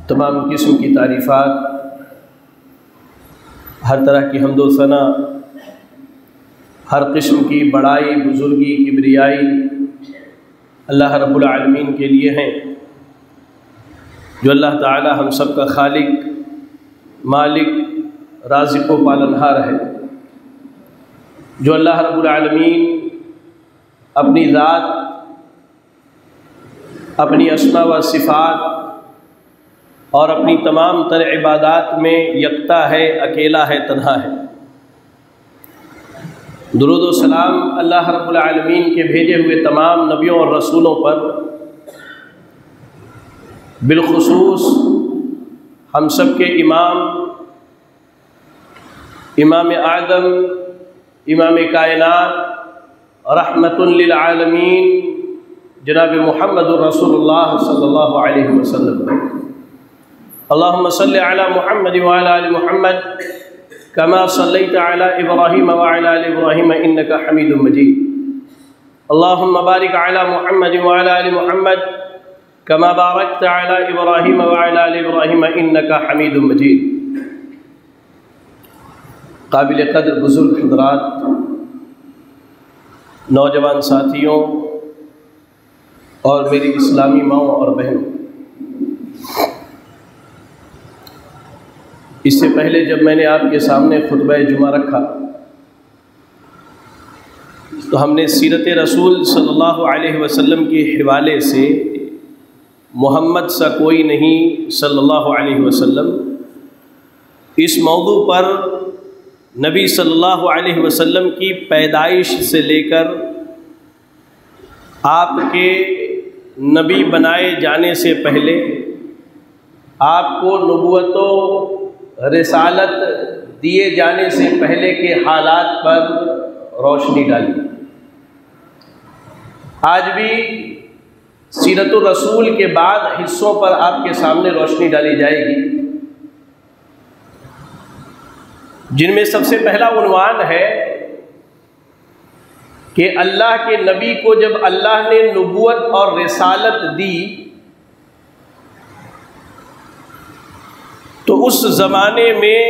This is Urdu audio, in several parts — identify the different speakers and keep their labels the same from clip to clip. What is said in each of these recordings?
Speaker 1: تمام قسم کی تعریفات، ہر طرح کی حمد و ثنا، ہر قسم کی بڑائی، بزرگی، کبریائی اللہ رب العالمین کے لیے ہیں، جو اللہ تعالی ہم سب کا خالق، مالک، رازق و پالنہار ہے، جو اللہ رب العالمین اپنی ذات، اپنی اسماء و صفات اور اپنی تمام تر عبادات میں یکتا ہے، اکیلا ہے، تنہا ہے۔ درود و سلام اللہ رب العالمین کے بھیجے ہوئے تمام نبیوں اور رسولوں پر، بالخصوص ہم سب کے امام اعظم، امام کائنات، رحمت للعالمین جناب محمد رسول اللہ صلی اللہ علیہ وسلم۔ اللہم صلی علی محمد وعلی آل محمد کما صلیت علی ابراہیم وعلی آل ابراہیم انکا حمید مجید۔ اللہم بارک علی محمد وعلی آل محمد کما بارکت علی ابراہیم وعلی آل ابراہیم انکا حمید مجید۔ قابل قدر بزرگ حضرات، نوجوان ساتھیوں اور میری اسلامی ماؤں اور بہنوں، اس سے پہلے جب میں نے آپ کے سامنے خطبہ جمعہ رکھا تو ہم نے سیرت رسول صلی اللہ علیہ وسلم کے حوالے سے محمد سا کوئی نہیں صلی اللہ علیہ وسلم، اس موضوع پر نبی صلی اللہ علیہ وسلم کی پیدائش سے لے کر آپ کے نبی بنائے جانے سے پہلے آپ کو نبوت و رسالت دیے جانے سے پہلے کے حالات پر روشنی ڈالی۔ آج بھی سیرت الرسول کے بعد حصوں پر آپ کے سامنے روشنی ڈالی جائے گی، جن میں سب سے پہلا عنوان ہے کہ اللہ کے نبی کو جب اللہ نے نبوت اور رسالت دی تو اس زمانے میں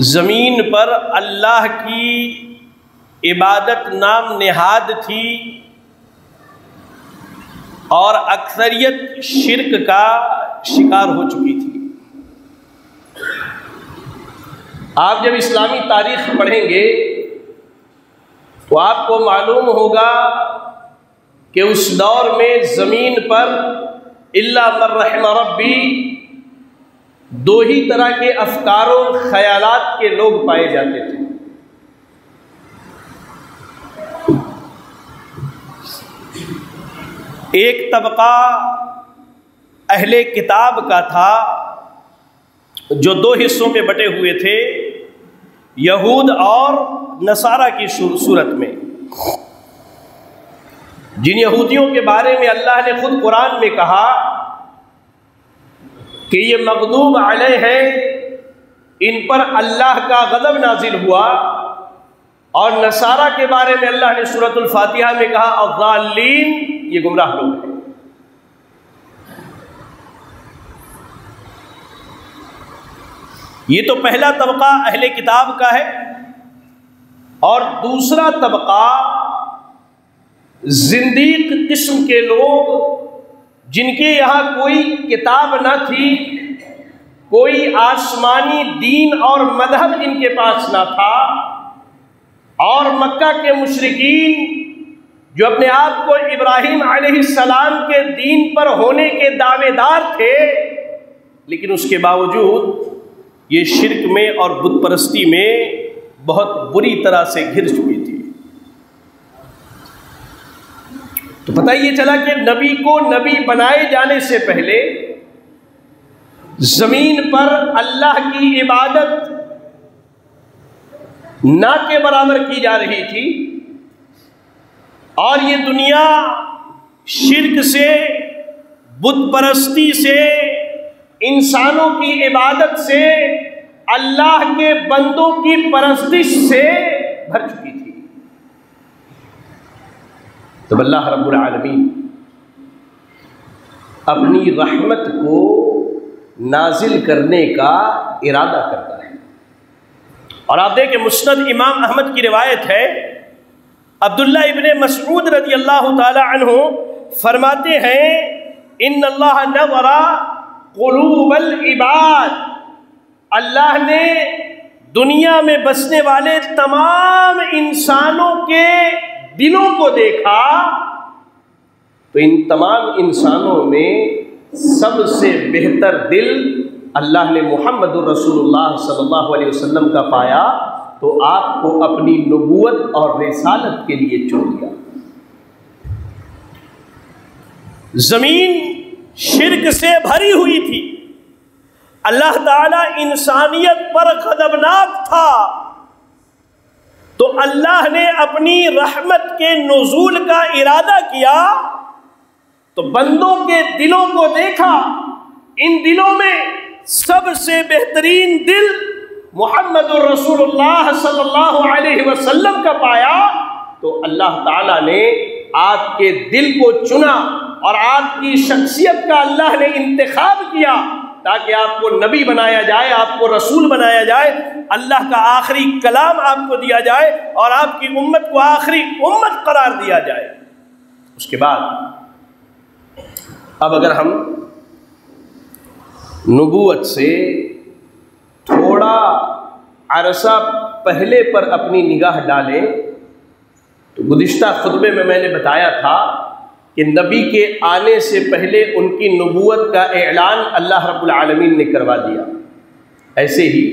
Speaker 1: زمین پر اللہ کی عبادت نام نہاد تھی اور اکثریت شرک کا شکار ہو چکی تھی۔ آپ جب اسلامی تاریخ پڑھیں گے تو آپ کو معلوم ہوگا کہ اس دور میں زمین پر الا من رحم ربی دو ہی طرح کے افکار و خیالات کے لوگ پائے جاتے تھے۔ ایک طبقہ اہل کتاب کا تھا جو دو حصوں میں بٹے ہوئے تھے، یہود اور نصارہ کی صورت میں۔ جن یہودیوں کے بارے میں اللہ نے خود قرآن میں کہا کہ یہ مغضوب علیہ ہیں، ان پر اللہ کا غضب نازل ہوا، اور نصارہ کے بارے میں اللہ نے سورۃ الفاتحہ میں کہا الضالین، یہ گمراہ لوگ ہیں۔ یہ تو پہلا طبقہ اہل کتاب کا ہے، اور دوسرا طبقہ زندیق قسم کے لوگ جن کے یہاں کوئی کتاب نہ تھی، کوئی آسمانی دین اور مذہب ان کے پاس نہ تھا، اور مکہ کے مشرکین جو اپنے آپ کو ابراہیم علیہ السلام کے دین پر ہونے کے دعوے دار تھے، لیکن اس کے باوجود یہ شرک میں اور بت پرستی میں بہت بری طرح سے گھر چکی تھی۔ تو پتہ یہ چلا کہ نبی کو نبی بنائے جانے سے پہلے زمین پر اللہ کی عبادت نہ کے برابر کی جا رہی تھی، اور یہ دنیا شرک سے، بت پرستی سے، انسانوں کی عبادت سے، اللہ کے بندوں کی پرستش سے بھر چکی تھی۔ تو اللہ رب العالمین اپنی رحمت کو نازل کرنے کا ارادہ کرتا ہے۔ اور آپ دیکھیں مسند امام احمد کی روایت ہے، عبداللہ ابن مسعود رضی اللہ تعالی عنہ فرماتے ہیں ان اللہ نظر قلوب العباد، اللہ نے دنیا میں بسنے والے تمام انسانوں کے دلوں کو دیکھا، تو ان تمام انسانوں میں سب سے بہتر دل اللہ نے محمد الرسول اللہ صلی اللہ علیہ وسلم کا پایا، تو آپ کو اپنی نبوت اور رسالت کے لیے چن لیا۔ زمین شرک سے بھری ہوئی تھی، اللہ تعالیٰ انسانیت پر غضبناک تھا، تو اللہ نے اپنی رحمت کے نزول کا ارادہ کیا، تو بندوں کے دلوں کو دیکھا، ان دلوں میں سب سے بہترین دل محمد الرسول اللہ صلی اللہ علیہ وسلم کا پایا، تو اللہ تعالیٰ نے آپ کے دل کو چنا اور آپ کی شخصیت کا اللہ نے انتخاب کیا تاکہ آپ کو نبی بنایا جائے، آپ کو رسول بنایا جائے، اللہ کا آخری کلام آپ کو دیا جائے اور آپ کی امت کو آخری امت قرار دیا جائے۔ اس کے بعد اب اگر ہم نبوت سے تھوڑا عرصہ پہلے پر اپنی نگاہ ڈالیں تو گزشتہ خطبے میں نے بتایا تھا کہ نبی کے آنے سے پہلے ان کی نبوت کا اعلان اللہ رب العالمین نے کروا دیا۔ ایسے ہی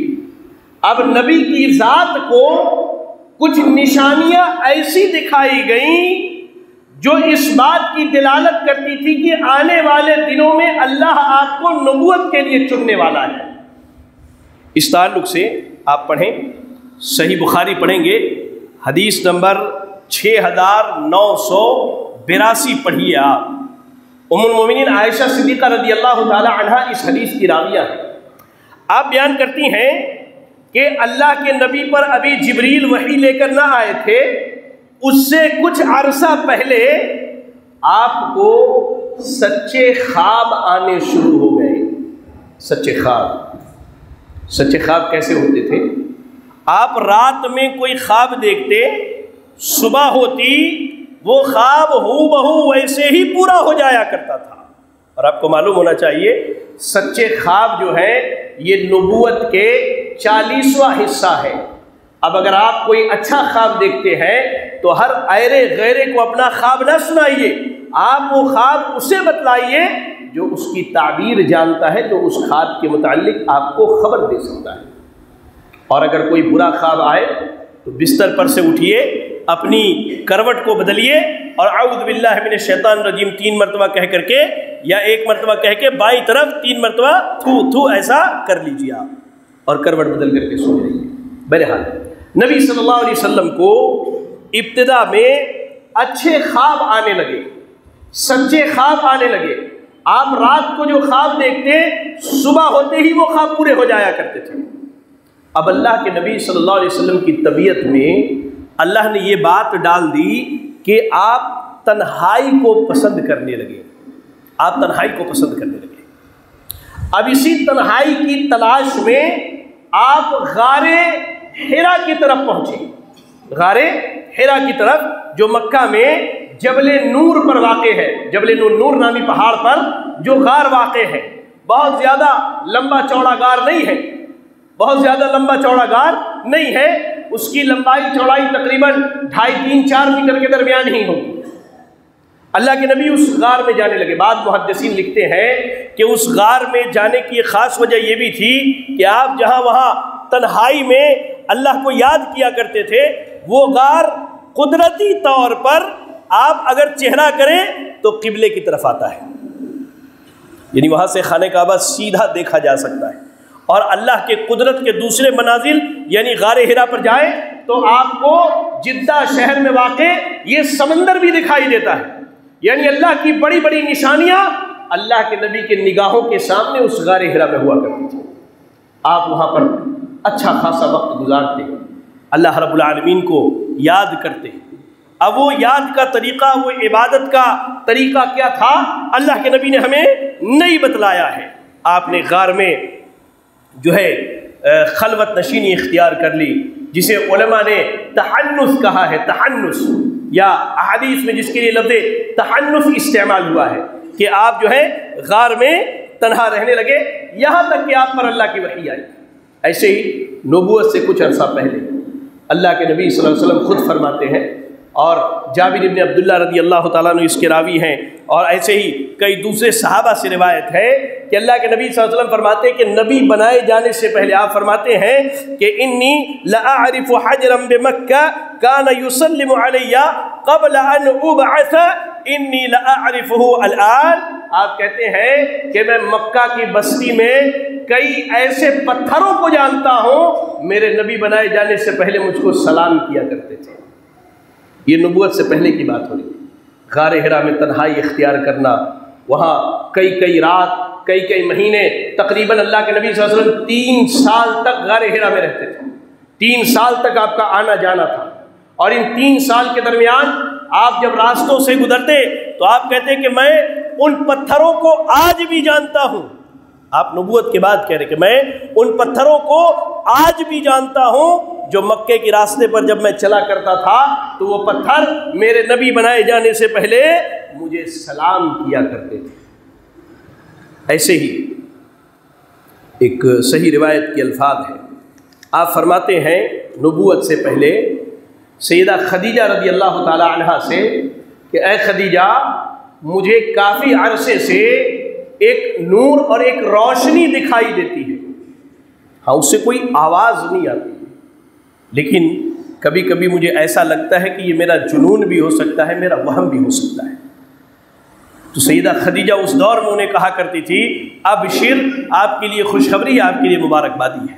Speaker 1: اب نبی کی ذات کو کچھ نشانیاں ایسی دکھائی گئیں جو اس بات کی دلالت کرتی تھی کہ آنے والے دنوں میں اللہ آپ کو نبوت کے لیے چننے والا ہے۔ اس تعلق سے آپ پڑھیں، صحیح بخاری پڑھیں گے، حدیث نمبر 6982 پڑھیے آپ۔ ام المومنین عائشہ صدیقہ رضی اللہ تعالی عنہا اس حدیث کی راویہ ہیں۔ آپ بیان کرتی ہیں کہ اللہ کے نبی پر ابھی جبریل وحی لے کر نہ آئے تھے، اس سے کچھ عرصہ پہلے آپ کو سچے خواب آنے شروع ہو گئے۔ سچے خواب کیسے ہوتے تھے؟ آپ رات میں کوئی خواب دیکھتے، صبح ہوتی وہ خواب ہو بہو ویسے ہی پورا ہو جایا کرتا تھا۔ اور آپ کو معلوم ہونا چاہیے سچے خواب جو ہے یہ نبوت کے 40واں حصہ ہے۔ اب اگر آپ کوئی اچھا خواب دیکھتے ہیں تو ہر ایرے غیرے کو اپنا خواب نہ سنائیے، آپ وہ خواب اسے بتلائیے جو اس کی تعبیر جانتا ہے، جو اس خواب کے متعلق آپ کو خبر دے سکتا ہے۔ اور اگر کوئی برا خواب آئے تو بستر پر سے اٹھیے، اپنی کروٹ کو بدلیے اور اعوذ باللہ من الشیطان الرجیم 3 مرتبہ کہہ کر کے یا 1 مرتبہ کہہ کے بائیں طرف 3 مرتبہ تھو تھو ایسا کر لیجیے آپ اور کروٹ بدل کر کے سو جائیے۔ بہرحال نبی صلی اللہ علیہ وسلم کو ابتدا میں اچھے خواب آنے لگے، سچے خواب آنے لگے۔ آپ رات کو جو خواب دیکھتے صبح ہوتے ہی وہ خواب پورے ہو جایا کرتے تھے۔ اب اللہ کے نبی صلی اللہ علیہ وسلم کی طبیعت میں اللہ نے یہ بات ڈال دی کہ آپ تنہائی کو پسند کرنے لگے، آپ تنہائی کو پسند کرنے لگے۔ اب اسی تنہائی کی تلاش میں آپ غار حرا کی طرف پہنچے، غار حرا کی طرف جو مکہ میں جبل نور پر واقع ہے، جبل نور نامی پہاڑ پر جو غار واقع ہے، بہت زیادہ لمبا چوڑا غار نہیں ہے، بہت زیادہ لمبا چوڑا غار نہیں ہے، اس کی لمبائی چوڑائی تقریباً 2.5-3-4 میٹر کے درمیان ہی ہوگی۔ اللہ کے نبی اس غار میں جانے لگے۔ بعض محدثین لکھتے ہیں کہ اس غار میں جانے کی خاص وجہ یہ بھی تھی کہ آپ جہاں وہاں تنہائی میں اللہ کو یاد کیا کرتے تھے، وہ غار قدرتی طور پر آپ اگر چہرہ کریں تو قبلے کی طرف آتا ہے، یعنی وہاں سے خانہ کعبہ سیدھا دیکھا جا سکتا ہے۔ اور اللہ کے قدرت کے دوسرے منازل یعنی غار حرا پر جائیں تو آپ کو جدہ شہر میں واقع یہ سمندر بھی دکھائی دیتا ہے، یعنی اللہ کی بڑی بڑی نشانیاں اللہ کے نبی کے نگاہوں کے سامنے اس غار حرا میں ہوا کرتی تھی۔ آپ وہاں پر اچھا خاصا وقت گزارتے، اللہ رب العالمین کو یاد کرتے، اب وہ یاد کا طریقہ، وہ عبادت کا طریقہ کیا تھا، اللہ کے نبی نے ہمیں نہیں بتلایا ہے۔ آپ نے غار میں جو ہے خلوت نشینی اختیار کر لی، جسے علماء نے تحنث کہا ہے، تحنث، یا احادیث میں جس کے لیے لفظ تحنث استعمال ہوا ہے کہ آپ جو ہے غار میں تنہا رہنے لگے یہاں تک کہ آپ پر اللہ کی وحی آئی۔ ایسے ہی نبوت سے کچھ عرصہ پہلے اللہ کے نبی صلی اللہ علیہ وسلم خود فرماتے ہیں، اور جابر بن عبداللہ رضی اللہ تعالیٰ عنہ اس کے راوی ہیں، اور ایسے ہی کئی دوسرے صحابہ سے روایت ہے کہ اللہ کے نبی صلی اللہ علیہ وسلم فرماتے ہیں کہ نبی بنائے جانے سے پہلے آپ فرماتے ہیں کہ انی لأعرف حجرا بمکہ کان یسلم علی قبل ان ابعث انی لأعرفہ الآن۔ آپ کہتے ہیں کہ میں مکہ کی بستی میں کئی ایسے پتھروں کو جانتا ہوں میرے نبی بنائے جانے سے پہلے مجھ کو سلام کیا کرتے تھے۔ یہ نبوت سے پہلے کی بات ہو رہی ہے۔ غار حرا میں تنہائی اختیار کرنا، وہاں کئی رات، کئی مہینے، تقریباً اللہ کے نبی صلی اللہ علیہ وسلم 3 سال تک غار حرا میں رہتے تھے۔ 3 سال تک آپ کا آنا جانا تھا، اور ان 3 سال کے درمیان آپ جب راستوں سے گزرتے تو آپ کہتے کہ میں ان پتھروں کو آج بھی جانتا ہوں۔ آپ نبوت کے بعد کہہ رہے کہ میں ان پتھروں کو آج بھی جانتا ہوں جو مکے کے راستے پر جب میں چلا کرتا تھا تو وہ پتھر میرے نبی بنائے جانے سے پہلے مجھے سلام کیا کرتے تھے۔ ایسے ہی ایک صحیح روایت کے الفاظ ہیں، آپ فرماتے ہیں نبوت سے پہلے سیدہ خدیجہ رضی اللہ تعالی عنہا سے کہ اے خدیجہ، مجھے کافی عرصے سے ایک نور اور ایک روشنی دکھائی دیتی ہے، ہاں اس سے کوئی آواز نہیں آتی، لیکن کبھی کبھی مجھے ایسا لگتا ہے کہ یہ میرا جنون بھی ہو سکتا ہے، میرا وہم بھی ہو سکتا ہے۔ تو سیدہ خدیجہ اس دور میں انہیں کہا کرتی تھی ابشر، آپ کے لیے خوشخبری ہے، آپ کے لیے مبارکبادی ہے۔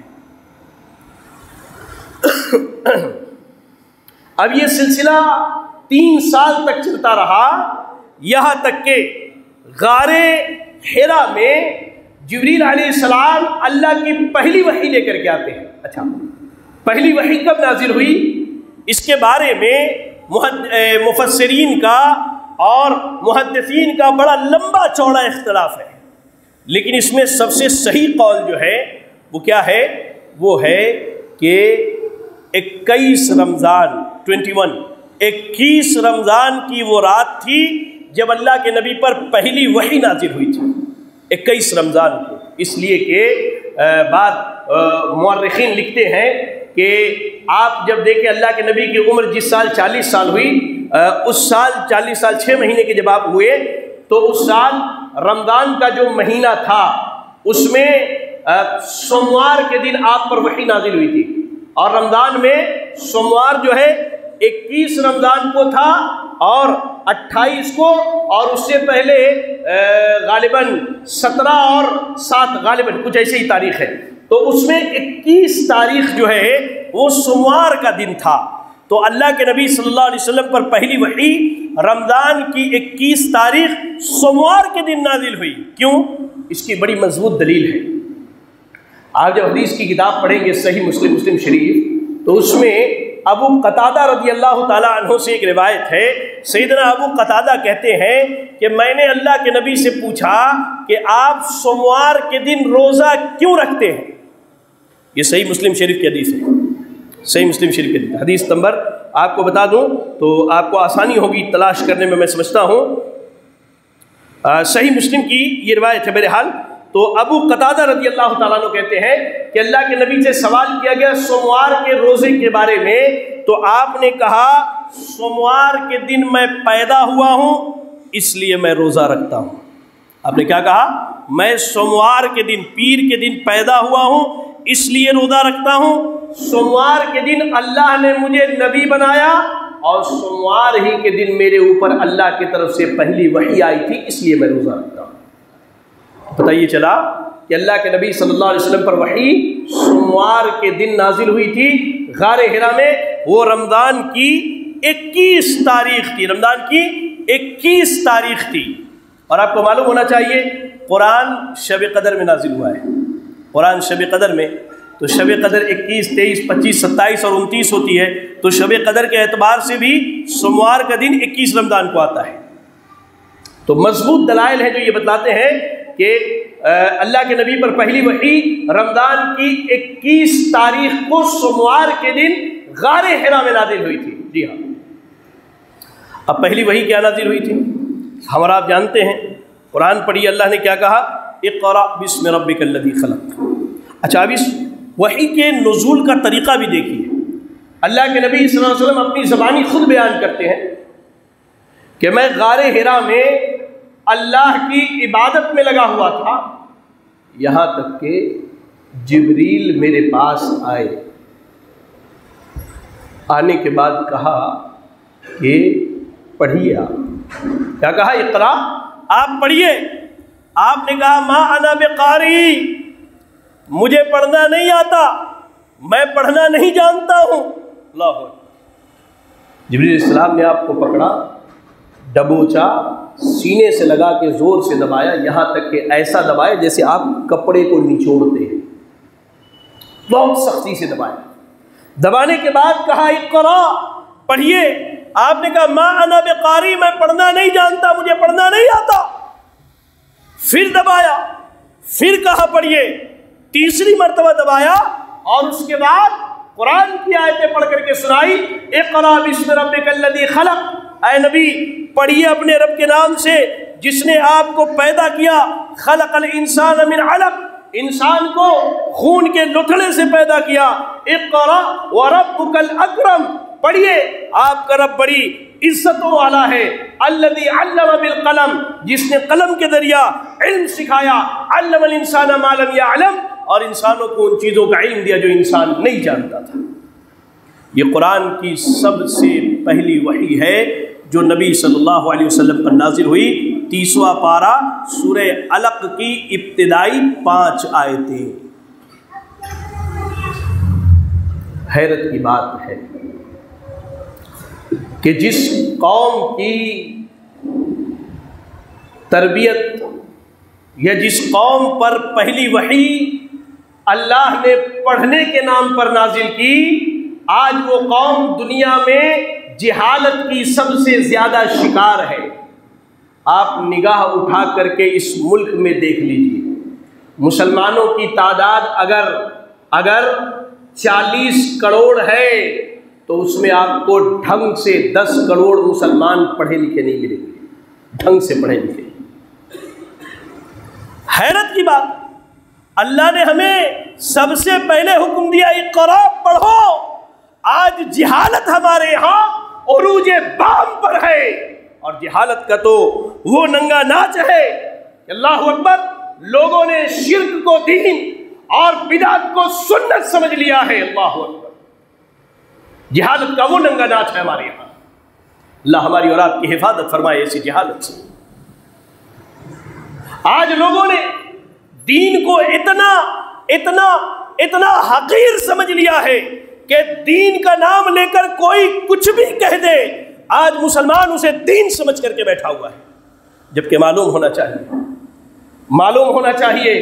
Speaker 1: اب یہ سلسلہ 3 سال تک چلتا رہا، یہاں تک کہ غار حرا میں جبریل علیہ السلام اللہ کی پہلی وحی لے کر کے آتے ہیں۔ اچھا، پہلی وحی کب نازل ہوئی اس کے بارے میں مفسرین کا اور محدثین کا بڑا لمبا چوڑا اختلاف ہے، لیکن اس میں سب سے صحیح قول جو ہے وہ کیا ہے، وہ ہے کہ 21 رمضان 21 رمضان کی وہ رات تھی جب اللہ کے نبی پر پہلی وحی نازل ہوئی تھی، 21 رمضان کو، اس لیے کہ بعض مورخین لکھتے ہیں کہ آپ جب دیکھیں اللہ کے نبی کی عمر جس سال 40 سال ہوئی، اس سال 40 سال 6 مہینے کے جب آپ ہوئے تو اس سال رمضان کا جو مہینہ تھا اس میں سوموار کے دن آپ پر وحی نازل ہوئی تھی، اور رمضان میں سوموار جو ہے 21 رمضان کو تھا اور 28 کو، اور اس سے پہلے غالباً 17 اور 7 غالباً کچھ ایسے ہی تاریخ ہے، تو اس میں 21 تاریخ جو ہے وہ سوموار کا دن تھا۔ تو اللہ کے نبی صلی اللہ علیہ وسلم پر پہلی وحی رمضان کی 21 تاریخ سوموار کے دن نازل ہوئی۔ کیوں؟ اس کی بڑی مضبوط دلیل ہے۔ آپ جب حدیث کی کتاب پڑھیں گے صحیح مسلم شریف، تو اس میں ابو قتادہ رضی اللہ تعالیٰ عنہ سے ایک روایت ہے، سیدنا ابو قتادہ کہتے ہیں کہ میں نے اللہ کے نبی سے پوچھا کہ آپ سوموار کے دن روزہ کیوں رکھتے ہیں؟ یہ صحیح مسلم شریف کی حدیث ہے، صحیح مسلم شریف کی حدیث نمبر آپ کو بتا دوں تو آپ کو آسانی ہوگی تلاش کرنے میں سمجھتا ہوں۔ صحیح مسلم کی یہ روایت ہے بہرحال۔ تو ابو قتادہ رضی اللہ تعالیٰ عنہ کہتے ہیں کہ اللہ کے نبی سے سوال کیا گیا سوموار کے روزے کے بارے میں، تو آپ نے کہا سوموار کے دن میں پیدا ہوا ہوں اس لیے میں روزہ رکھتا ہوں۔ آپ نے کیا کہا؟ میں سوموار کے دن، پیر کے دن پیدا ہوا ہوں اس لیے روزہ رکھتا ہوں، سوموار کے دن اللہ نے مجھے نبی بنایا اور سوموار ہی کے دن میرے اوپر اللہ کی طرف سے پہلی وحی آئی تھی اس لیے میں روزہ رکھتا ہوں۔ پتہ یہ چلا کہ اللہ کے نبی صلی اللہ علیہ وسلم پر وحی سوموار کے دن نازل ہوئی تھی غار حرا میں، وہ رمضان کی 21 تاریخ تھی، رمضان کی 21 تاریخ تھی۔ اور آپ کو معلوم ہونا چاہیے قرآن شب قدر میں نازل ہوا ہے، قرآن شب قدر میں تو شب قدر 21، 23، 25، 27 اور 29 ہوتی ہے، تو شب قدر کے اعتبار سے بھی سوموار کا دن 21 رمضان کو آتا ہے۔ تو مضبوط دلائل ہیں جو یہ بتلاتے ہیں کہ اللہ کے نبی پر پہلی وحی رمضان کی 21 تاریخ کو سوموار کے دن غار حرا میں نازل ہوئی تھی۔ جی ہاں، اب پہلی وحی کیا نازل ہوئی تھی ہم اور آپ جانتے ہیں، قرآن پڑھی، اللہ نے کیا کہا؟ اقرأ بسم ربک الذی خلق۔ اچھا، اب اس وحی کے نزول کا طریقہ بھی دیکھیے۔ اللہ کے نبی صلی اللہ علیہ وسلم اپنی زبانی خود بیان کرتے ہیں کہ میں غار حرا میں اللہ کی عبادت میں لگا ہوا تھا، یہاں تک کہ جبریل میرے پاس آئے۔ آنے کے بعد کہا کہ پڑھیے آپ۔ کیا کہا؟ اقرا، آپ پڑھیے۔ آپ نے کہا ما انا بقاری، مجھے پڑھنا نہیں آتا، میں پڑھنا نہیں جانتا ہوں۔ اللہ اکبر۔ جبریل علیہ السلام نے آپ کو پکڑا، دبوچا، سینے سے لگا کے زور سے دبایا، یہاں تک کہ ایسا دبایا جیسے آپ کپڑے کو نچوڑتے ہیں، بہت سختی سے دبایا۔ دبانے کے بعد کہا اقرا، پڑھیے۔ آپ نے کہا ما انا بقاری، میں پڑھنا نہیں جانتا، مجھے پڑھنا نہیں آتا۔ پھر دبایا، پھر کہا پڑھیے، تیسری مرتبہ دبایا، اور اس کے بعد قرآن کی آیتیں پڑھ کر کے سنائی، اقرا بسم ربک الذی خلق۔ اے نبی، پڑھیے اپنے رب کے نام سے جس نے آپ کو پیدا کیا، خلق الانسان من علق، انسان کو خون کے لتھڑے سے پیدا کیا۔ اقرا وربک الاکرم، پڑھیے، آپ کا رب بڑی عزتوں والا ہے۔ الذی علم بالقلم، جس نے قلم کے ذریعہ علم سکھایا۔ علم الانسان ما لم یعلم، اور انسانوں کو ان چیزوں کا علم دیا جو انسان نہیں جانتا تھا۔ یہ قرآن کی سب سے پہلی وحی ہے جو نبی صلی اللہ علیہ وسلم پر نازل ہوئی۔ 30واں پارہ سورہ علق کی ابتدائی 5 آیتیں۔ حیرت کی بات ہے کہ جس قوم کی تربیت یا جس قوم پر پہلی وحی اللہ نے پڑھنے کے نام پر نازل کی، آج وہ قوم دنیا میں جہالت کی سب سے زیادہ شکار ہے۔ آپ نگاہ اٹھا کر کے اس ملک میں دیکھ لیجیے، مسلمانوں کی تعداد اگر 40 کروڑ ہے تو اس میں آپ کو ڈھنگ سے 10 کروڑ مسلمان پڑھے لکھے نہیں ملیں گے، ڈھنگ سے پڑھے لکھے۔ حیرت کی بات، اللہ نے ہمیں سب سے پہلے حکم دیا اقرا، پڑھو۔ آج جہالت ہمارے یہاں عروج بام پر ہے، اور جہالت کا تو وہ ننگا ناچ ہے کہ اللہ اکبر، لوگوں نے شرک کو دین اور بدعت کو سنت سمجھ لیا ہے۔ اللہ اکبر، جہالت کا وہ ننگا ناچ ہے ہمارے یہاں۔ اللہ ہماری اور آپ کی حفاظت فرمائے ایسی جہالت سے۔ آج لوگوں نے دین کو اتنا حقیر سمجھ لیا ہے کہ دین کا نام لے کر کوئی کچھ بھی کہہ دے، آج مسلمان اسے دین سمجھ کر کے بیٹھا ہوا ہے، جبکہ معلوم ہونا چاہیے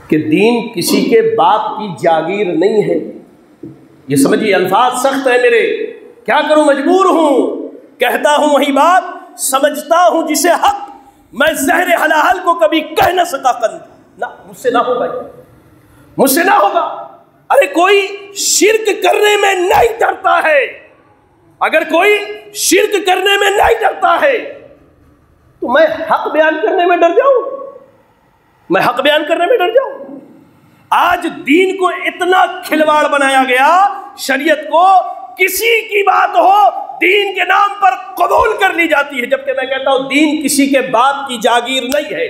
Speaker 1: کہ دین کسی کے باپ کی جاگیر نہیں ہے۔ یہ سمجھیے، الفاظ سخت ہے میرے، کیا کروں، مجبور ہوں، کہتا ہوں وہی بات، سمجھتا ہوں جسے حق، میں زہر حلال کو کبھی کہہ نہ سکا قند، نہ مجھ سے نہ ہوگا، مجھ سے نہ ہوگا۔ ارے کوئی شرک کرنے میں نہیں ڈرتا ہے، اگر کوئی شرک کرنے میں نہیں ڈرتا ہے تو میں حق بیان کرنے میں ڈر جاؤں؟ آج دین کو اتنا کھلواڑ بنایا گیا، شریعت کو کسی کی بات ہو دین کے نام پر قبول کر لی جاتی ہے، جبکہ میں کہتا ہوں دین کسی کے باپ کی جاگیر نہیں ہے،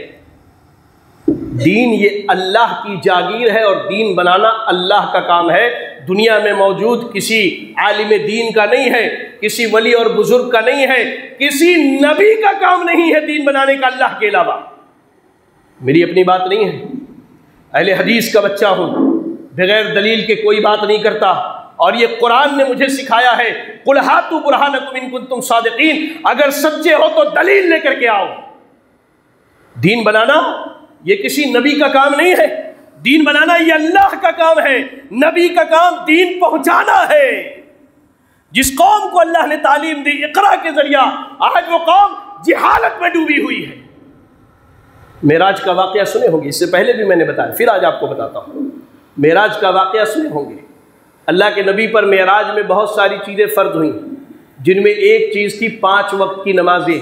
Speaker 1: دین یہ اللہ کی جاگیر ہے، اور دین بنانا اللہ کا کام ہے۔ دنیا میں موجود کسی عالم دین کا نہیں ہے، کسی ولی اور بزرگ کا نہیں ہے، کسی نبی کا کام نہیں ہے دین بنانے کا اللہ کے علاوہ۔ میری اپنی بات نہیں ہے، اہل حدیث کا بچہ ہوں، بغیر دلیل کے کوئی بات نہیں کرتا، اور یہ قرآن نے مجھے سکھایا ہے، قُلْ هَاتُوا بُرْهَانَكُمْ إِن كُنتُمْ صَادِقِينَ، اگر سچے ہو تو دلیل لے کر کے آؤ۔ دین بنانا یہ کسی نبی کا کام نہیں ہے، دین بنانا یہ اللہ کا کام ہے، نبی کا کام دین پہنچانا ہے۔ جس قوم کو اللہ نے تعلیم دی اقرا کے ذریعہ، آج وہ قوم جہالت میں ڈوبی ہوئی ہے۔ معراج کا واقعہ سنے ہوں گے، اس سے پہلے بھی میں نے بتایا، پھر آج آپ کو بتاتا ہوں۔ معراج کا واقعہ سنے ہوں گے، اللہ کے نبی پر معراج میں بہت ساری چیزیں فرض ہوئیں، جن میں ایک چیز تھی 5 وقت کی نمازیں۔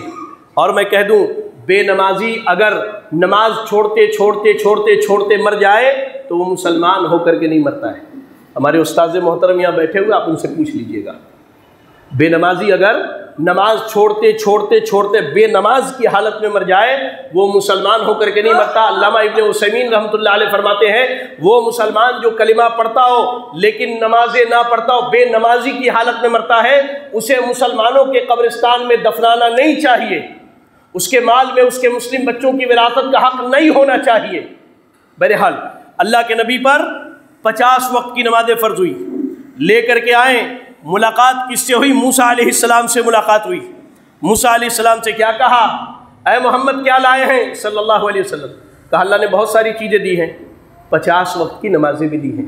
Speaker 1: اور میں کہہ دوں، بے نمازی اگر نماز چھوڑتے چھوڑتے چھوڑتے چھوڑتے مر جائے تو وہ مسلمان ہو کر کے نہیں مرتا ہے۔ ہمارے استاذ محترم یہاں بیٹھے ہوئے، آپ ان سے پوچھ لیجئے گا، بے نمازی اگر نماز چھوڑتے چھوڑتے چھوڑتے بے نماز کی حالت میں مر جائے وہ مسلمان ہو کر کے نہیں مرتا۔ علامہ ابن عثیمین رحمۃ اللہ علیہ فرماتے ہیں، وہ مسلمان جو کلمہ پڑھتا ہو لیکن نمازیں نہ پڑھتا ہو، بے نمازی کی حالت میں مرتا ہے، اسے مسلمانوں کے قبرستان میں دفنانا نہیں چاہیے، اس کے مال میں اس کے مسلم بچوں کی وراثت کا حق نہیں ہونا چاہیے۔ بہرحال اللہ کے نبی پر 50 وقت کی نمازیں فرض ہوئی، لے کر کے آئیں۔ ملاقات کس سے ہوئی؟ موسیٰ علیہ السلام سے ملاقات ہوئی۔ موسیٰ علیہ السلام سے کیا کہا؟ اے محمد کیا لائے ہیں صلی اللہ علیہ وسلم؟ کہا اللہ نے بہت ساری چیزیں دی ہیں، 50 وقت کی نمازیں بھی دی ہیں۔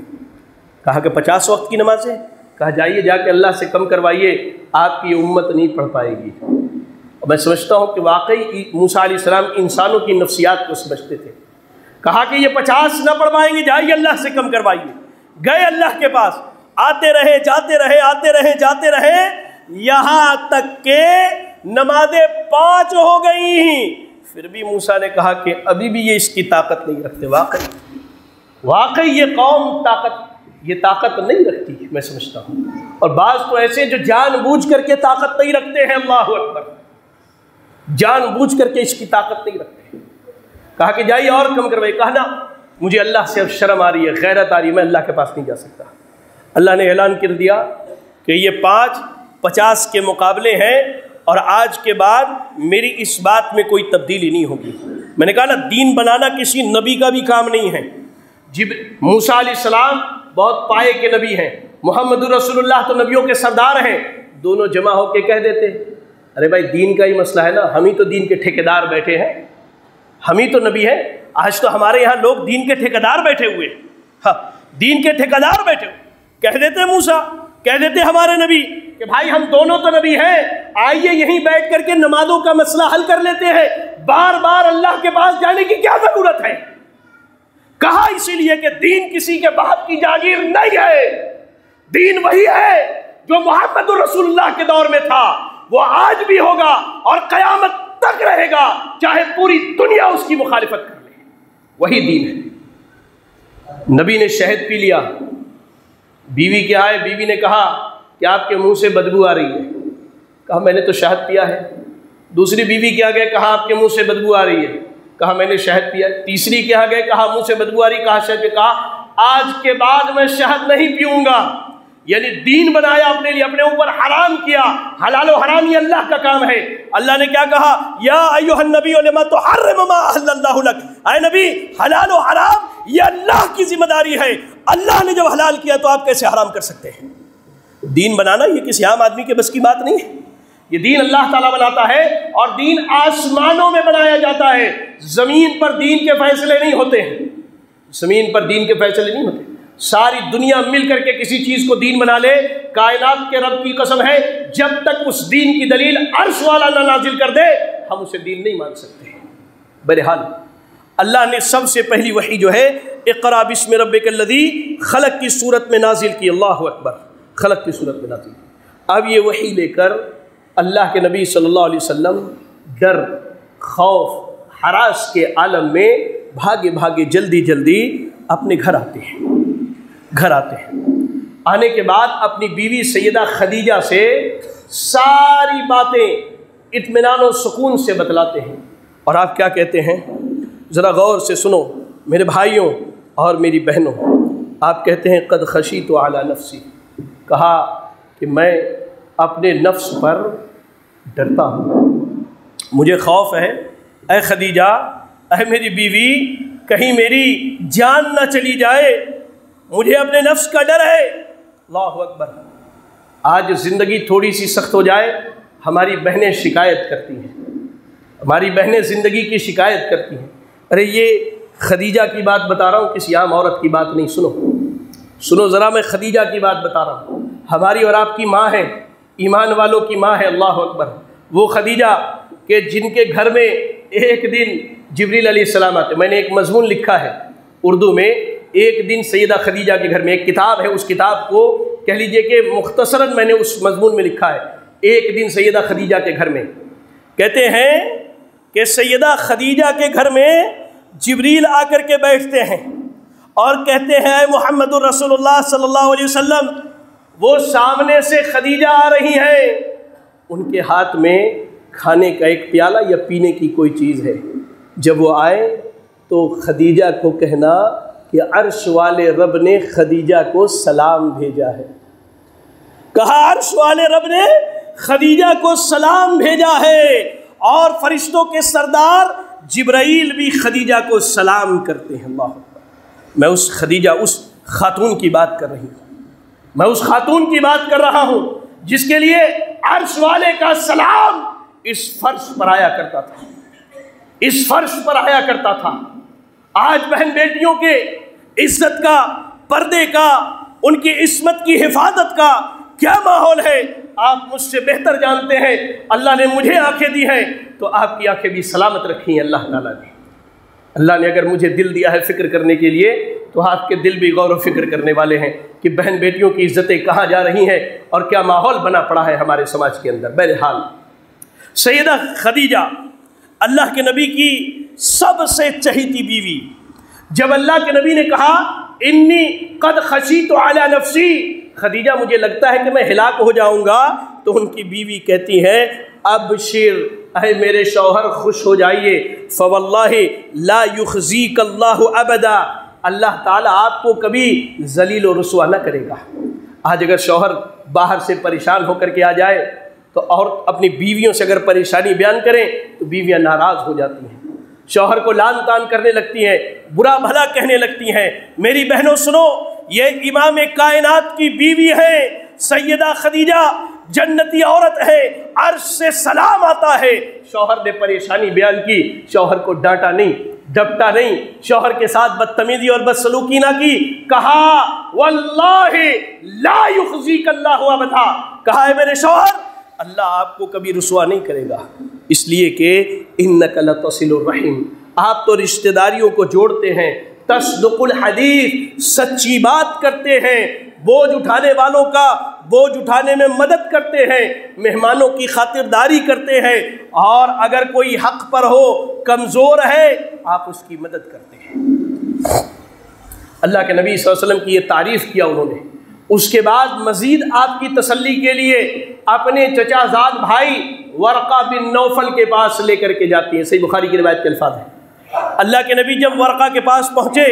Speaker 1: کہا کہ 50 وقت کی نمازیں؟ کہا جائیے جا کے اللہ سے کم کروائیے، آپ کی امت نہیں پڑھ پائے گی۔ اور میں سمجھتا ہوں کہ واقعی موسیٰ علیہ السلام انسانوں کی نفسیات کو سمجھتے تھے۔ کہا کہ یہ 50 نہ پڑھ پائیں گے، جائیے اللہ سے کم کروائیے۔ گئے اللہ کے پاس، آتے رہے جاتے رہے، آتے رہے جاتے رہے، یہاں تک کہ نمازیں 5 ہو گئی۔ پھر بھی موسیٰ نے کہا کہ ابھی بھی یہ اس کی طاقت نہیں رکھتے۔ واقعی یہ قوم یہ طاقت نہیں رکھتی، میں سمجھتا ہوں۔ اور بعض تو ایسے جو جان بوجھ کر کے طاقت نہیں رکھتے ہیں، اللہ اکبر، جان بوجھ کر کے اس کی طاقت نہیں رکھتے۔ کہا کہ جائیے اور کم کروائیے۔ کہا نا مجھے اللہ سے اب شرم آ رہی ہے، غیرت آ رہی ہے، میں اللہ کے پاس نہیں جا سکتا۔ اللہ نے اعلان کر دیا کہ یہ 5 50 کے مقابلے ہیں، اور آج کے بعد میری اس بات میں کوئی تبدیلی نہیں ہوگی۔ میں نے کہا نا، دین بنانا کسی نبی کا بھی کام نہیں ہے۔ موسیٰ علیہ السلام بہت پائے کے نبی ہیں، محمد رسول اللہ تو نبیوں کے سردار ہیں، دونوں جمع ہو کے کہہ دیتے ارے بھائی دین کا ہی مسئلہ ہے نا، ہم ہی تو دین کے ٹھیکیدار بیٹھے ہیں، ہم ہی تو نبی ہیں۔ آج تو ہمارے یہاں لوگ دین کے ٹھیکیدار بیٹھے ہوئے، ہاں دین کے ٹھیکیدار بیٹھے ہوئے۔ کہہ دیتے موسیٰ، کہہ دیتے ہمارے نبی کہ بھائی ہم دونوں تو نبی ہیں، آئیے یہیں بیٹھ کر کے نمازوں کا مسئلہ حل کر لیتے ہیں، بار بار اللہ کے پاس جانے کی کیا ضرورت ہے؟ کہا اسی لیے کہ دین کسی کے باپ کی جاگیر نہیں ہے، دین وہی ہے جو محمد رسول اللہ کے دور میں تھا، وہ آج بھی ہوگا اور قیامت تک رہے گا، چاہے پوری دنیا اس کی مخالفت کر لے، وہی دین ہے۔ نبی نے شہد پی لیا، بیوی کیا ہے؟ بیوی نے کہا کہ آپ کے منہ سے بدبو آ رہی ہے۔ کہا میں نے تو شہد پیا ہے۔ دوسری بیوی کیا گئے؟ کہا آپ کے منہ سے بدبو آ رہی ہے۔ کہا میں نے شہد پیا ہے۔ تیسری کیا گئے؟ کہا منہ سے بدبو آ رہی، کہا شہد پیا۔ کہا آج کے بعد میں شہد نہیں پیوں گا۔ یعنی دین بنایا اپنے لیے، اپنے اوپر حرام کیا۔ حلال و حرام یہ اللہ کا کام ہے۔ اللہ نے کیا کہا؟ یا ایھا النبی لما تحرم ما احل اللہ لک، اے نبی حلال و حرام یہ اللہ کی ذمہ داری ہے، اللہ نے جب حلال کیا تو آپ کیسے حرام کر سکتے ہیں؟ دین بنانا یہ کسی عام آدمی کے بس کی بات نہیں ہے، یہ دین اللہ تعالیٰ بناتا ہے، اور دین آسمانوں میں بنایا جاتا ہے، زمین پر دین کے فیصلے نہیں ہوتے ہیں، زمین پر دین کے فیصلے نہیں ہوتے۔ ساری دنیا مل کر کے کسی چیز کو دین بنا لے، کائنات کے رب کی قسم ہے جب تک اس دین کی دلیل عرش والا نہ نازل کر دے ہم اسے دین نہیں مان سکتے۔ بہرحال اللہ نے سب سے پہلی وحی جو ہے اقرا بسم ربک الذی خلق کی صورت میں نازل کی۔ اللہ اکبر، خلق کی صورت میں نازل کی۔ اب یہ وحی لے کر اللہ کے نبی صلی اللہ علیہ وسلم ڈر، خوف، ہراس کے عالم میں بھاگے بھاگے جلدی جلدی اپنے گھر آتے ہیں۔ آنے کے بعد اپنی بیوی سیدہ خدیجہ سے ساری باتیں اطمینان و سکون سے بتلاتے ہیں۔ اور آپ کیا کہتے ہیں؟ ذرا غور سے سنو میرے بھائیوں اور میری بہنوں، آپ کہتے ہیں قد خشیت علی نفسی، کہا کہ میں اپنے نفس پر ڈرتا ہوں، مجھے خوف ہے اے خدیجہ، اے میری بیوی، کہیں میری جان نہ چلی جائے، مجھے اپنے نفس کا ڈر ہے۔ اللہ اکبر۔ آج زندگی تھوڑی سی سخت ہو جائے ہماری بہنیں شکایت کرتی ہیں، ہماری بہنیں زندگی کی شکایت کرتی ہیں، ارے یہ خدیجہ کی بات بتا رہا ہوں، کسی عام عورت کی بات نہیں. سنو ذرا، میں خدیجہ کی بات بتا رہا ہوں. ہماری اور آپ کی ماں ہے، ایمان والوں کی ماں ہے. اللہ اکبر. وہ خدیجہ کہ جن کے گھر میں ایک دن جبریل علیہ السلام آتے. میں نے ایک مضمون لکھا ہے اردو میں، ایک دن سیدہ خدیجہ کے گھر میں، ایک کتاب ہے، اس کتاب کو کہہ لیجئے کہ مختصراً میں نے اس مضمون میں لکھا ہے، ایک دن سیدہ خدیجہ کے گھر میں. کہتے ہیں کہ سیدہ خدیجہ کے گھر میں جبریل آ کر کے بیٹھتے ہیں اور کہتے ہیں اے محمد الرسول اللہ صلی اللہ علیہ وسلم. وہ سامنے سے خدیجہ آ رہی ہیں، ان کے ہاتھ میں کھانے کا ایک پیالہ یا پینے کی کوئی چیز ہے. جب وہ آئے تو خدیجہ کو کہنا کہ عرش والے رب نے خدیجہ کو سلام بھیجا ہے. کہا عرش والے رب نے خدیجہ کو سلام بھیجا ہے، اور فرشتوں کے سردار جبرائیل بھی خدیجہ کو سلام کرتے ہیں. اللہ اکبر. میں اس خدیجہ، اس خاتون کی بات کر رہی ہوں، میں اس خاتون کی بات کر رہا ہوں جس کے لیے عرش والے کا سلام اس فرش پر آیا کرتا تھا، اس فرش پر آیا کرتا تھا. آج بہن بیٹیوں کے عزت کا، پردے کا، ان کی عصمت کی حفاظت کا کیا ماحول ہے آپ مجھ سے بہتر جانتے ہیں. اللہ نے مجھے آنکھیں دی ہیں تو آپ کی آنکھیں بھی سلامت رکھی ہیں اللہ تعالیٰ نے. اللہ نے اگر مجھے دل دیا ہے فکر کرنے کے لیے تو آپ کے دل بھی غور و فکر کرنے والے ہیں کہ بہن بیٹیوں کی عزتیں کہاں جا رہی ہیں اور کیا ماحول بنا پڑا ہے ہمارے سماج کے اندر. بہرحال سیدہ خدیجہ اللہ کے نبی کی سب سے چہیتی بیوی. جب اللہ کے نبی نے کہا انی قد خشیت علی نفسی، خدیجہ مجھے لگتا ہے کہ میں ہلاک ہو جاؤں گا، تو ان کی بیوی کہتی ہے ابشر، اے میرے شوہر خوش ہو جائیے، فواللہ لا یخزیک اللہ ابدا، اللہ تعالیٰ آپ کو کبھی ذلیل و رسوا نہ کرے گا. آج اگر شوہر باہر سے پریشان ہو کر کے آ جائے تو عورت اپنی بیویوں سے اگر پریشانی بیان کریں تو بیویاں ناراض ہو جاتی ہیں، شوہر کو لان تان کرنے لگتی ہیں، برا بھلا کہنے لگتی ہیں. میری بہنوں سنو، یہ امام کائنات کی بیوی ہے سیدہ خدیجہ، جنتی عورت ہے، عرش سے سلام آتا ہے. شوہر نے پریشانی بیان کی، شوہر کو ڈانٹا نہیں، ڈپٹا نہیں، شوہر کے ساتھ بدتمیزی اور بدسلوکی نہ کی. کہا واللہ لا یخزیک اللہ ابدا، کہا ہے میرے شوہر اللہ آپ کو کبھی رسوا نہیں کرے گا، اس لیے کہ انک لتصل الرحم، آپ تو رشتہ داریوں کو جوڑتے ہیں، تصدق الحدیث، سچی بات کرتے ہیں، بوجھ اٹھانے والوں کا بوجھ اٹھانے میں مدد کرتے ہیں، مہمانوں کی خاطرداری کرتے ہیں، اور اگر کوئی حق پر ہو، کمزور ہے، آپ اس کی مدد کرتے ہیں. اللہ کے نبی صلی اللہ علیہ وسلم کی یہ تعریف کیا انہوں نے. اس کے بعد مزید آپ کی تسلی کے لیے اپنے چچا زاد بھائی ورقہ بن نوفل کے پاس لے کر کے جاتی ہیں. صحیح بخاری کی روایت کے الفاظ ہیں. اللہ کے نبی جب ورقہ کے پاس پہنچے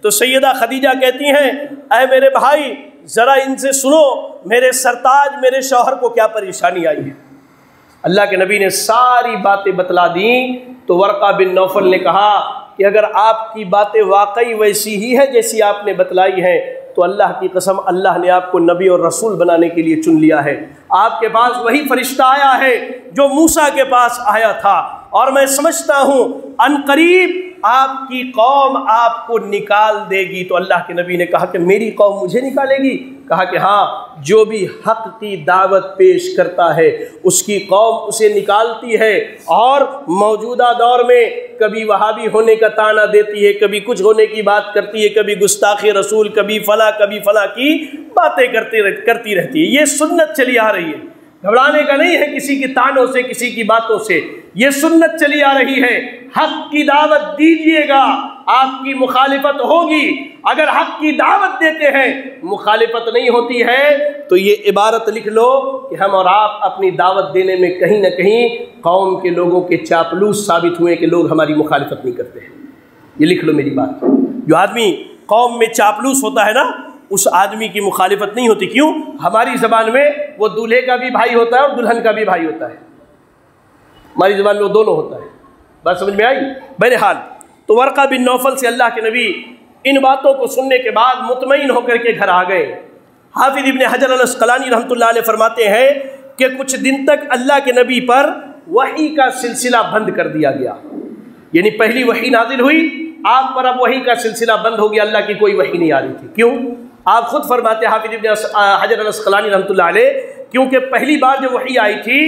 Speaker 1: تو سیدہ خدیجہ کہتی ہیں اے میرے بھائی ذرا ان سے سنو میرے سرتاج میرے شوہر کو کیا پریشانی آئی ہے. اللہ کے نبی نے ساری باتیں بتلا دیں تو ورقہ بن نوفل نے کہا کہ اگر آپ کی باتیں واقعی ویسی ہی ہے جیسی آپ نے بتلائی ہیں تو اللہ کی قسم اللہ نے آپ کو نبی اور رسول بنانے کے لیے چن لیا ہے. آپ کے پاس وہی فرشتہ آیا ہے جو موسیٰ کے پاس آیا تھا، اور میں سمجھتا ہوں ان قریب آپ کی قوم آپ کو نکال دے گی. تو اللہ کے نبی نے کہا کہ میری قوم مجھے نکالے گی؟ کہا کہ ہاں، جو بھی حق کی دعوت پیش کرتا ہے اس کی قوم اسے نکالتی ہے. اور موجودہ دور میں کبھی وہابی ہونے کا طعنہ دیتی ہے، کبھی کچھ ہونے کی بات کرتی ہے، کبھی گستاخی رسول، کبھی فلاں کی باتیں کرتی رہتی ہے. یہ سنت چلی آ رہی ہے، گھبرانے کا نہیں ہے کسی کی طعنوں سے، کسی کی باتوں سے. یہ سنت چلی آ رہی ہے. حق کی دعوت دیجئے گا، آپ کی مخالفت ہوگی. اگر حق کی دعوت دیتے ہیں مخالفت نہیں ہوتی ہے تو یہ عبارت لکھ لو کہ ہم اور آپ اپنی دعوت دینے میں کہیں نہ کہیں قوم کے لوگوں کے چاپلوس ثابت ہوئے کہ لوگ ہماری مخالفت نہیں کرتے ہیں. یہ لکھ لو میری بات. جو آدمی قوم میں چاپلوس ہوتا ہے نا، اس آدمی کی مخالفت نہیں ہوتی. کیوں؟ ہماری زبان میں وہ دولہے کا بھی بھائی ہوتا ہے اور دلہن کا بھی بھائی ہوتا ہے. ہماری زبان میں وہ دونوں ہوتا ہے. بات سمجھ میں آئی؟ بہرحال تو ورقہ بن نوفل سے اللہ کے نبی ان باتوں کو سننے کے بعد مطمئن ہو کر کے گھر آ گئے. حافظ ابن حجر العسقلانی رحمۃ اللہ علیہ فرماتے ہیں کہ کچھ دن تک اللہ کے نبی پر وحی کا سلسلہ بند کر دیا گیا. یعنی پہلی وحی نازل ہوئی، آپ پر اب وحی کا سلسلہ بند ہو گیا، اللہ کی کوئی وحی نہیں آ رہی تھی۔ کیوں؟ آپ خود فرماتے ہیں حافظ ابن حجر العسقلانی رحمۃ اللہ علیہ، کیونکہ پہلی بار جو وحی آئی تھی،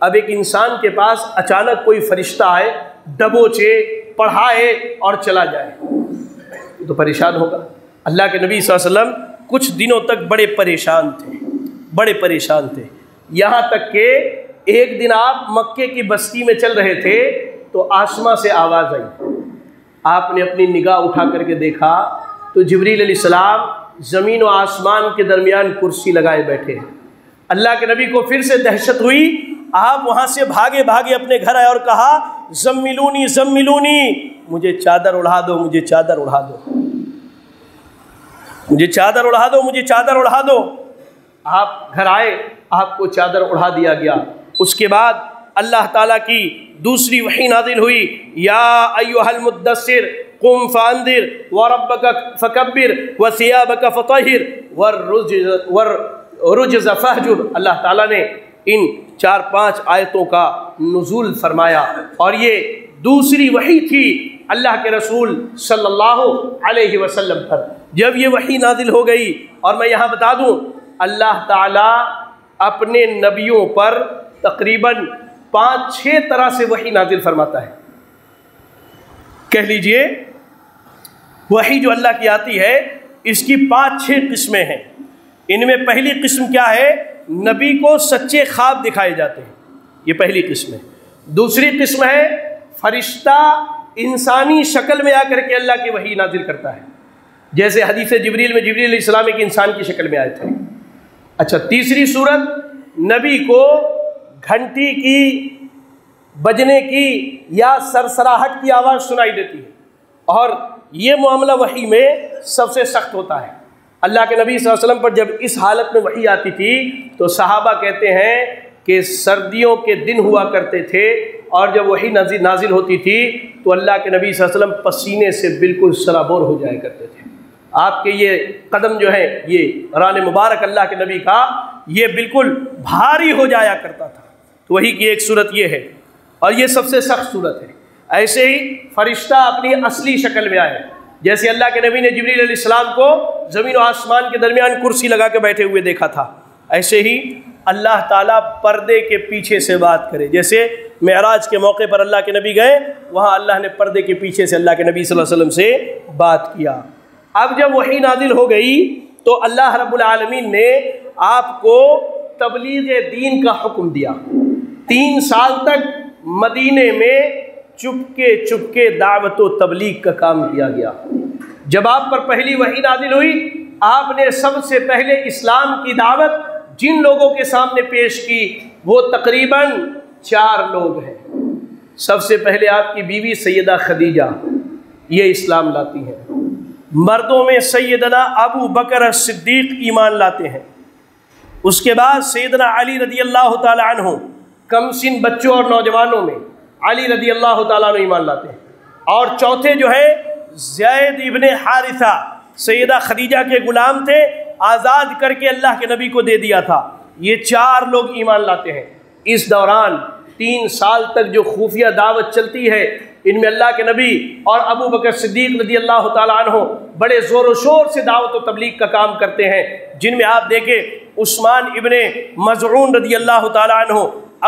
Speaker 1: اب ایک انسان کے پاس اچانک کوئی فرشتہ آئے، دبوچے، پڑھائے اور چلا جائے تو پریشان ہوگا۔ اللہ کے نبی صلی اللہ علیہ وسلم کچھ دنوں تک بڑے پریشان تھے، یہاں تک کہ ایک دن آپ مکے کی بستی میں چل رہے تھے تو آسمان سے آواز آئی، آپ نے اپنی نگاہ اٹھا کر کے دیکھا تو جبریل علیہ السلام زمین و آسمان کے درمیان کرسی لگائے بیٹھے ہیں۔ اللہ کے نبی کو پھر سے دہشت ہوئی، آپ وہاں سے بھاگے اپنے گھر آئے اور کہا زملونی، مجھے چادر اڑا دو، مجھے چادر اڑا دو۔ آپ گھر آئے، آپ کو چادر اڑا دیا گیا۔ اس کے بعد اللہ تعالیٰ کی دوسری وحی نازل ہوئی، یا ایھا المدثر قم فانذر وربک فکبر وثیابک فطہر والرجز فہجر۔ اللہ تعالیٰ نے ان 4-5 آیتوں کا نزول فرمایا، اور یہ دوسری وحی تھی اللہ کے رسول صلی اللہ علیہ وسلم پر۔ جب یہ وحی نازل ہو گئی، اور میں یہاں بتا دوں اللہ تعالیٰ اپنے نبیوں پر تقریباً 5-6 طرح سے وحی نازل فرماتا ہے۔ کہہ لیجئے وحی جو اللہ کی آتی ہے اس کی 5-6 قسمیں ہیں۔ ان میں پہلی قسم کیا ہے؟ نبی کو سچے خواب دکھائے جاتے ہیں، یہ پہلی قسم ہے۔ دوسری قسم ہے فرشتہ انسانی شکل میں آ کر کے اللہ کی وحی نازل کرتا ہے، جیسے حدیث جبریل میں جبریل علیہ السلام ایک انسان کی شکل میں آئے تھے۔ اچھا، تیسری صورت نبی کو گھنٹی کی، بجنے کی یا سرسراہٹ کی آواز سنائی دیتی ہے، اور یہ معاملہ وحی میں سب سے سخت ہوتا ہے۔ اللہ کے نبی صلی اللہ علیہ وسلم پر جب اس حالت میں وحی آتی تھی تو صحابہ کہتے ہیں کہ سردیوں کے دن ہوا کرتے تھے، اور جب وحی نازل ہوتی تھی تو اللہ کے نبی صلی اللہ علیہ وسلم پسینے سے بالکل سرابور ہو جایا کرتے تھے۔ آپ کے یہ قدم جو ہے، یہ ران مبارک اللہ کے نبی کا، یہ بالکل بھاری ہو جایا کرتا تھا۔ تو وحی کی ایک صورت یہ ہے، اور یہ سب سے سخت صورت ہے۔ ایسے ہی فرشتہ اپنی اصلی شکل میں آئے، جیسے اللہ کے نبی نے جبریل علیہ السلام کو زمین و آسمان کے درمیان کرسی لگا کے بیٹھے ہوئے دیکھا تھا، ایسے ہی اللہ تعالیٰ پردے کے پیچھے سے بات کرے۔ جیسے معراج کے موقع پر اللہ کے نبی گئے، وہاں اللہ نے پردے کے پیچھے سے اللہ کے نبی صلی اللہ علیہ وسلم سے بات کیا۔ اب جب وحی نازل ہو گئی تو اللہ رب العالمین نے آپ کو تبلیغ دین کا حکم دیا۔ 3 سال تک مدینے میں چپکے دعوت و تبلیغ کا کام کیا گیا۔ جب آپ پر پہلی وحی نازل ہوئی، آپ نے سب سے پہلے اسلام کی دعوت جن لوگوں کے سامنے پیش کی وہ تقریباً 4 لوگ ہیں۔ سب سے پہلے آپ کی بیوی سیدہ خدیجہ، یہ اسلام لاتی ہیں۔ مردوں میں سیدنا ابو بکر صدیق ایمان لاتے ہیں۔ اس کے بعد سیدنا علی رضی اللہ تعالی عنہ، کم سن بچوں اور نوجوانوں میں علی رضی اللہ تعالیٰ عنہ ایمان لاتے ہیں۔ اور چوتھے جو ہے زید ابن حارثہ، سیدہ خدیجہ کے غلام تھے، آزاد کر کے اللہ کے نبی کو دے دیا تھا۔ یہ 4 لوگ ایمان لاتے ہیں۔ اس دوران 3 سال تک جو خفیہ دعوت چلتی ہے، ان میں اللہ کے نبی اور ابو بکر صدیق رضی اللہ تعالیٰ عنہ بڑے زور و شور سے دعوت و تبلیغ کا کام کرتے ہیں، جن میں آپ دیکھیں عثمان ابن مظعون رضی اللہ تعالیٰ عنہ،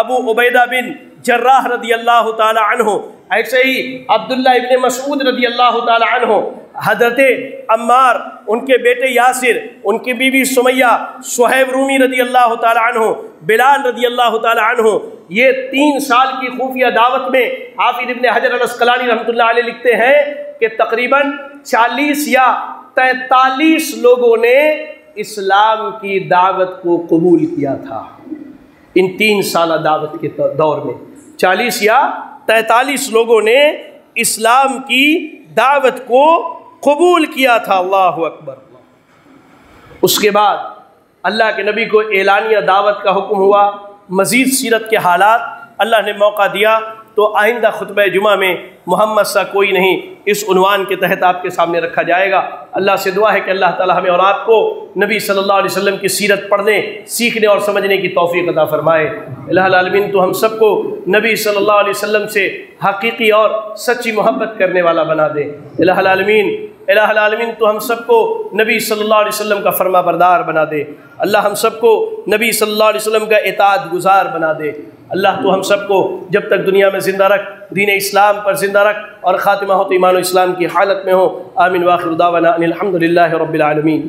Speaker 1: ابو عبیدہ بن جراح رضی اللہ تعالیٰ عنہ، ایسے ہی عبداللہ ابن مسعود رضی اللہ تعالیٰ عنہ، حضرت عمار، ان کے بیٹے یاسر، ان کی بیوی سمیہ، صہیب رومی رضی اللہ تعالیٰ عنہ، بلال رضی اللہ تعالیٰ عنہ۔ یہ 3 سال کی خفیہ دعوت میں حافظ ابن حجر العسقلانی رحمۃ اللہ علیہ لکھتے ہیں کہ تقریباً 40 یا 43 لوگوں نے اسلام کی دعوت کو قبول کیا تھا۔ ان 3 سالہ دعوت کے دور میں 40 یا 43 لوگوں نے اسلام کی دعوت کو قبول کیا تھا۔ اللہ اکبر۔ اس کے بعد اللہ کے نبی کو اعلانیہ دعوت کا حکم ہوا۔ مزید سیرت کے حالات اللہ نے موقع دیا تو آئندہ خطبہ جمعہ میں محمد سا کوئی نہیں اس عنوان کے تحت آپ کے سامنے رکھا جائے گا۔ اللہ سے دعا ہے کہ اللہ تعالی ہمیں اور آپ کو نبی صلی اللہ علیہ وسلم کی سیرت پڑھنے، سیکھنے اور سمجھنے کی توفیق عطا فرمائے۔ الہ العالمین تو ہم سب کو نبی صلی اللہ علیہ وسلم سے حقیقی اور سچی محبت کرنے والا بنا دے۔ الہ العالمین تو ہم سب کو نبی صلی اللہ علیہ وسلم کا فرما بردار بنا دے۔ اللہ ہم سب کو نبی صلی اللہ علیہ وسلم کا اطاعت گزار بنا دے۔ اللہ تو ہم سب کو جب تک دنیا میں زندہ رکھ، دین اسلام پر زندہ رکھ اور خاتمہ ہو تو ایمان و اسلام کی حالت میں ہو۔ آمین۔ وآخر دعوانا ان الحمد للہ رب العالمین۔